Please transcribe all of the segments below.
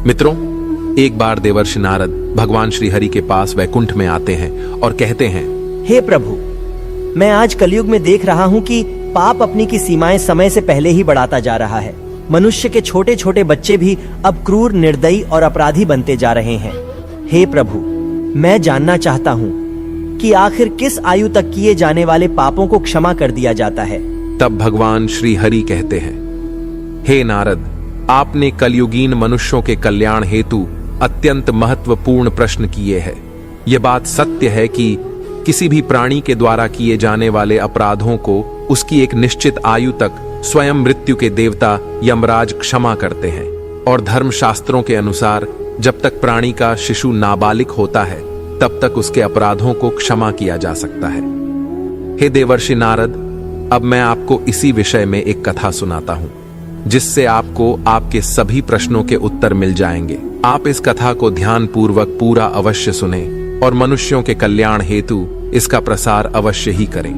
मित्रों, एक बार देवर्षि नारद भगवान श्री हरि के पास वैकुंठ में आते हैं और कहते हैं, हे प्रभु, मैं आज कलयुग में देख रहा हूँ कि पाप अपनी की सीमाएं समय से पहले ही बढ़ाता जा रहा है। मनुष्य के छोटे छोटे बच्चे भी अब क्रूर, निर्दयी और अपराधी बनते जा रहे हैं। हे प्रभु, मैं जानना चाहता हूँ कि आखिर किस आयु तक किए जाने वाले पापों को क्षमा कर दिया जाता है। तब भगवान श्री हरि कहते हैं, हे नारद, आपने कलयुगीन मनुष्यों के कल्याण हेतु अत्यंत महत्वपूर्ण प्रश्न किए हैं। यह बात सत्य है कि किसी भी प्राणी के द्वारा किए जाने वाले अपराधों को उसकी एक निश्चित आयु तक स्वयं मृत्यु के देवता यमराज क्षमा करते हैं, और धर्मशास्त्रों के अनुसार जब तक प्राणी का शिशु नाबालिग होता है तब तक उसके अपराधों को क्षमा किया जा सकता है। हे देवर्षि नारद, अब मैं आपको इसी विषय में एक कथा सुनाता हूं, जिससे आपको आपके सभी प्रश्नों के उत्तर मिल जाएंगे। आप इस कथा को ध्यानपूर्वक पूरा अवश्य सुने और मनुष्यों के कल्याण हेतु इसका प्रसार अवश्य ही करें।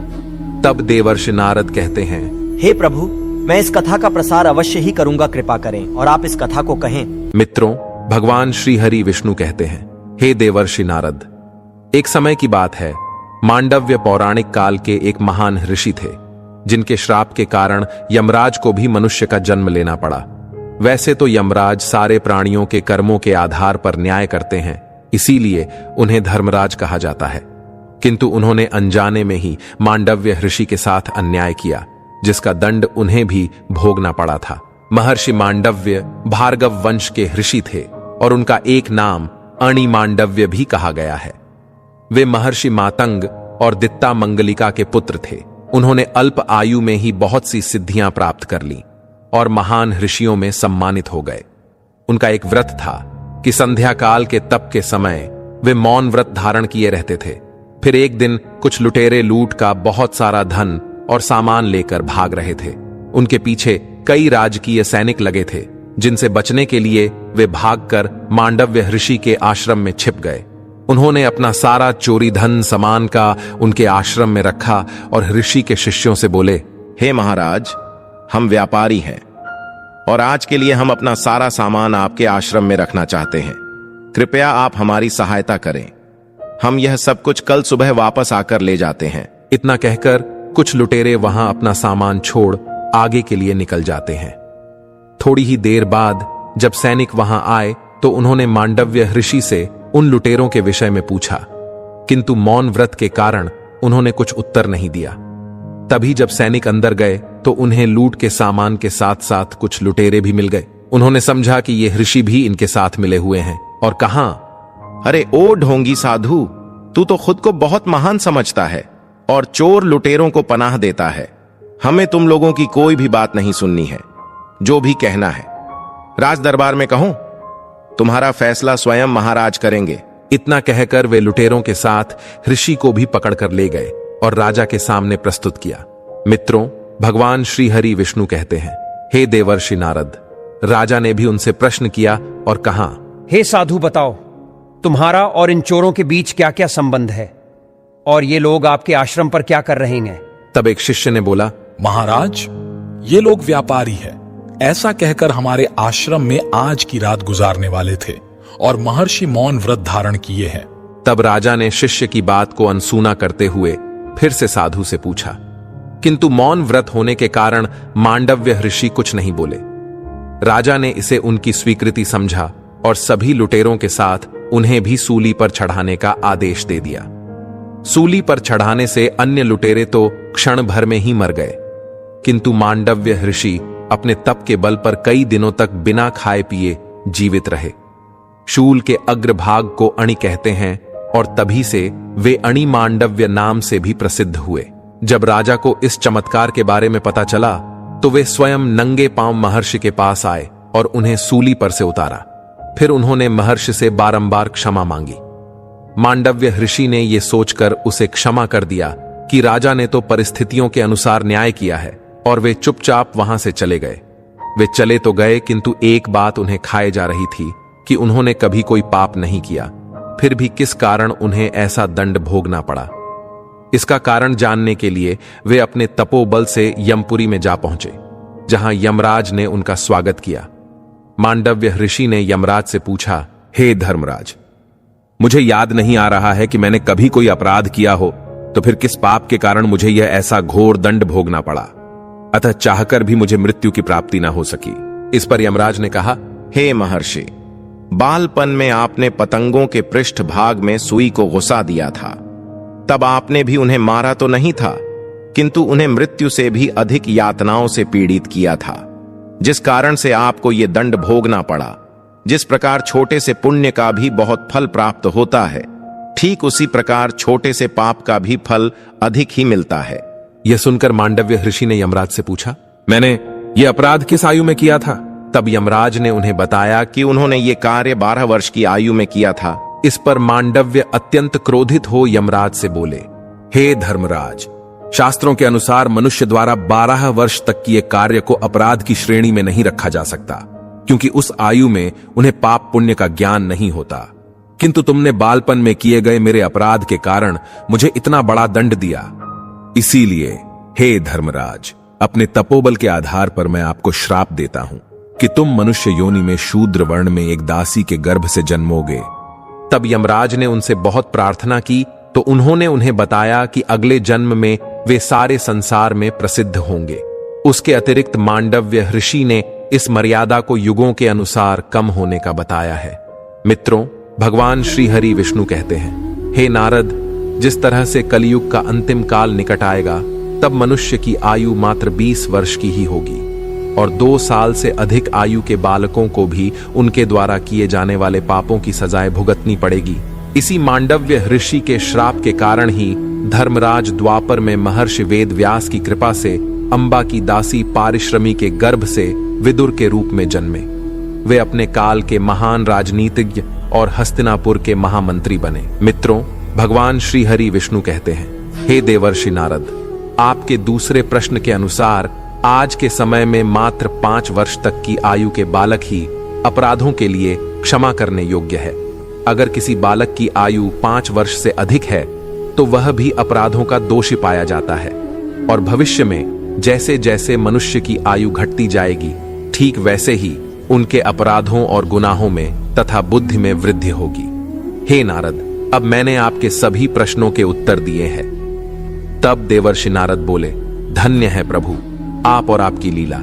तब देवर्षि नारद कहते हैं, हे प्रभु, मैं इस कथा का प्रसार अवश्य ही करूंगा, कृपा करें और आप इस कथा को कहें। मित्रों, भगवान श्री हरि विष्णु कहते हैं, हे देवर्षि नारद, एक समय की बात है, मांडव्य पौराणिक काल के एक महान ऋषि थे, जिनके श्राप के कारण यमराज को भी मनुष्य का जन्म लेना पड़ा। वैसे तो यमराज सारे प्राणियों के कर्मों के आधार पर न्याय करते हैं, इसीलिए उन्हें धर्मराज कहा जाता है। किंतु उन्होंने अनजाने में ही मांडव्य ऋषि के साथ अन्याय किया, जिसका दंड उन्हें भी भोगना पड़ा था। महर्षि मांडव्य भार्गव वंश के ऋषि थे और उनका एक नाम अणि मांडव्य भी कहा गया है। वे महर्षि मातंग और दित्ता मंगलिका के पुत्र थे। उन्होंने अल्प आयु में ही बहुत सी सिद्धियां प्राप्त कर ली और महान ऋषियों में सम्मानित हो गए। उनका एक व्रत था कि संध्या काल के तप के समय वे मौन व्रत धारण किए रहते थे। फिर एक दिन कुछ लुटेरे लूट का बहुत सारा धन और सामान लेकर भाग रहे थे। उनके पीछे कई राजकीय सैनिक लगे थे, जिनसे बचने के लिए वे भागकर मांडव्य ऋषि के आश्रम में छिप गए। उन्होंने अपना सारा चोरी धन सामान का उनके आश्रम में रखा और ऋषि के शिष्यों से बोले, हे महाराज, हम व्यापारी हैं और आज के लिए हम अपना सारा सामान आपके आश्रम में रखना चाहते हैं। कृपया आप हमारी सहायता करें। हम यह सब कुछ कल सुबह वापस आकर ले जाते हैं। इतना कहकर कुछ लुटेरे वहां अपना सामान छोड़ आगे के लिए निकल जाते हैं। थोड़ी ही देर बाद जब सैनिक वहां आए तो उन्होंने मांडव्य ऋषि से उन लुटेरों के विषय में पूछा, किंतु मौन व्रत के कारण उन्होंने कुछ उत्तर नहीं दिया। तभी जब सैनिक अंदर गए तो उन्हें लूट के सामान के साथ साथ कुछ लुटेरे भी मिल गए। उन्होंने समझा कि ये ऋषि भी इनके साथ मिले हुए हैं और कहा, अरे ओ ढोंगी साधु, तू तो खुद को बहुत महान समझता है और चोर लुटेरों को पनाह देता है। हमें तुम लोगों की कोई भी बात नहीं सुननी है। जो भी कहना है राज दरबार में कहो, तुम्हारा फैसला स्वयं महाराज करेंगे। इतना कहकर वे लुटेरों के साथ ऋषि को भी पकड़कर ले गए और राजा के सामने प्रस्तुत किया। मित्रों, भगवान श्री हरि विष्णु कहते हैं, हे देवर्षि नारद, राजा ने भी उनसे प्रश्न किया और कहा, हे साधु, बताओ तुम्हारा और इन चोरों के बीच क्या क्या संबंध है और ये लोग आपके आश्रम पर क्या कर रहे हैं? तब एक शिष्य ने बोला, महाराज, ये लोग व्यापारी है। ऐसा कहकर हमारे आश्रम में आज की रात गुजारने वाले थे और महर्षि मौन व्रत धारण किए हैं। तब राजा ने शिष्य की बात को अनसुना करते हुए फिर से साधु से पूछा, किंतु मौन व्रत होने के कारण मांडव्य ऋषि कुछ नहीं बोले। राजा ने इसे उनकी स्वीकृति समझा और सभी लुटेरों के साथ उन्हें भी सूली पर चढ़ाने का आदेश दे दिया। सूली पर चढ़ाने से अन्य लुटेरे तो क्षण भर में ही मर गए, किंतु मांडव्य ऋषि अपने तप के बल पर कई दिनों तक बिना खाए पिए जीवित रहे। शूल के अग्रभाग को अणि कहते हैं और तभी से वे अणि मांडव्य नाम से भी प्रसिद्ध हुए। जब राजा को इस चमत्कार के बारे में पता चला तो वे स्वयं नंगे पांव महर्षि के पास आए और उन्हें सूली पर से उतारा। फिर उन्होंने महर्षि से बारंबार क्षमा मांगी। मांडव्य ऋषि ने यह सोचकर उसे क्षमा कर दिया कि राजा ने तो परिस्थितियों के अनुसार न्याय किया है, और वे चुपचाप वहां से चले गए। वे चले तो गए, किंतु एक बात उन्हें खाए जा रही थी कि उन्होंने कभी कोई पाप नहीं किया, फिर भी किस कारण उन्हें ऐसा दंड भोगना पड़ा। इसका कारण जानने के लिए वे अपने तपोबल से यमपुरी में जा पहुंचे, जहां यमराज ने उनका स्वागत किया। मांडव्य ऋषि ने यमराज से पूछा, हे धर्मराज, मुझे याद नहीं आ रहा है कि मैंने कभी कोई अपराध किया हो, तो फिर किस पाप के कारण मुझे यह ऐसा घोर दंड भोगना पड़ा, अतः चाहकर भी मुझे मृत्यु की प्राप्ति ना हो सकी। इस पर यमराज ने कहा, हे महर्षि, बालपन में आपने पतंगों के पृष्ठ भाग में सुई को घुसा दिया था। तब आपने भी उन्हें मारा तो नहीं था, किंतु उन्हें मृत्यु से भी अधिक यातनाओं से पीड़ित किया था, जिस कारण से आपको यह दंड भोगना पड़ा। जिस प्रकार छोटे से पुण्य का भी बहुत फल प्राप्त होता है, ठीक उसी प्रकार छोटे से पाप का भी फल अधिक ही मिलता है। यह सुनकर मांडव्य ऋषि ने यमराज से पूछा, मैंने यह अपराध किस आयु में किया था? तब यमराज ने उन्हें बताया कि उन्होंने ये कार्य 12 वर्ष की आयु में किया था। इस पर मांडव्य अत्यंत क्रोधित हो यमराज से बोले, हे धर्मराज, शास्त्रों के अनुसार मनुष्य द्वारा 12 वर्ष तक किए कार्य को अपराध की श्रेणी में नहीं रखा जा सकता, क्योंकि उस आयु में उन्हें पाप पुण्य का ज्ञान नहीं होता। किंतु तुमने बालपन में किए गए मेरे अपराध के कारण मुझे इतना बड़ा दंड दिया। इसीलिए हे धर्मराज, अपने तपोबल के आधार पर मैं आपको श्राप देता हूं कि तुम मनुष्य योनि में शूद्र वर्ण में एक दासी के गर्भ से जन्मोगे। तब यमराज ने उनसे बहुत प्रार्थना की, तो उन्होंने उन्हें बताया कि अगले जन्म में वे सारे संसार में प्रसिद्ध होंगे। उसके अतिरिक्त मांडव्य ऋषि ने इस मर्यादा को युगों के अनुसार कम होने का बताया है। मित्रों, भगवान श्री हरि विष्णु कहते हैं, हे नारद, जिस तरह से कलयुग का अंतिम काल निकट आएगा, तब मनुष्य की आयु मात्र 20 वर्ष की ही होगी, और 2 साल से अधिक आयु के बालकों को भी उनके द्वारा किए जाने वाले पापों की सजाएं भुगतनी पड़ेगी। इसी मांडव्य ऋषि के श्राप के कारण ही धर्मराज द्वापर में महर्षि वेद व्यास की कृपा से अंबा की दासी पारिश्रमी के गर्भ से विदुर के रूप में जन्मे। वे अपने काल के महान राजनीतिज्ञ और हस्तिनापुर के महामंत्री बने। मित्रों, भगवान श्री हरि विष्णु कहते हैं, हे देवर्षि नारद, आपके दूसरे प्रश्न के अनुसार आज के समय में मात्र 5 वर्ष तक की आयु के बालक ही अपराधों के लिए क्षमा करने योग्य है। अगर किसी बालक की आयु 5 वर्ष से अधिक है तो वह भी अपराधों का दोषी पाया जाता है, और भविष्य में जैसे जैसे मनुष्य की आयु घटती जाएगी, ठीक वैसे ही उनके अपराधों और गुनाहों में तथा बुद्धि में वृद्धि होगी। हे नारद, अब मैंने आपके सभी प्रश्नों के उत्तर दिए हैं। तब देवर्षि नारद बोले, धन्य है प्रभु, आप और आपकी लीला।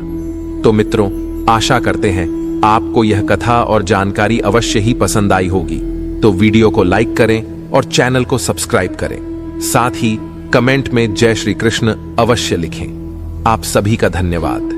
तो मित्रों, आशा करते हैं आपको यह कथा और जानकारी अवश्य ही पसंद आई होगी। तो वीडियो को लाइक करें और चैनल को सब्सक्राइब करें। साथ ही कमेंट में जय श्री कृष्ण अवश्य लिखें। आप सभी का धन्यवाद।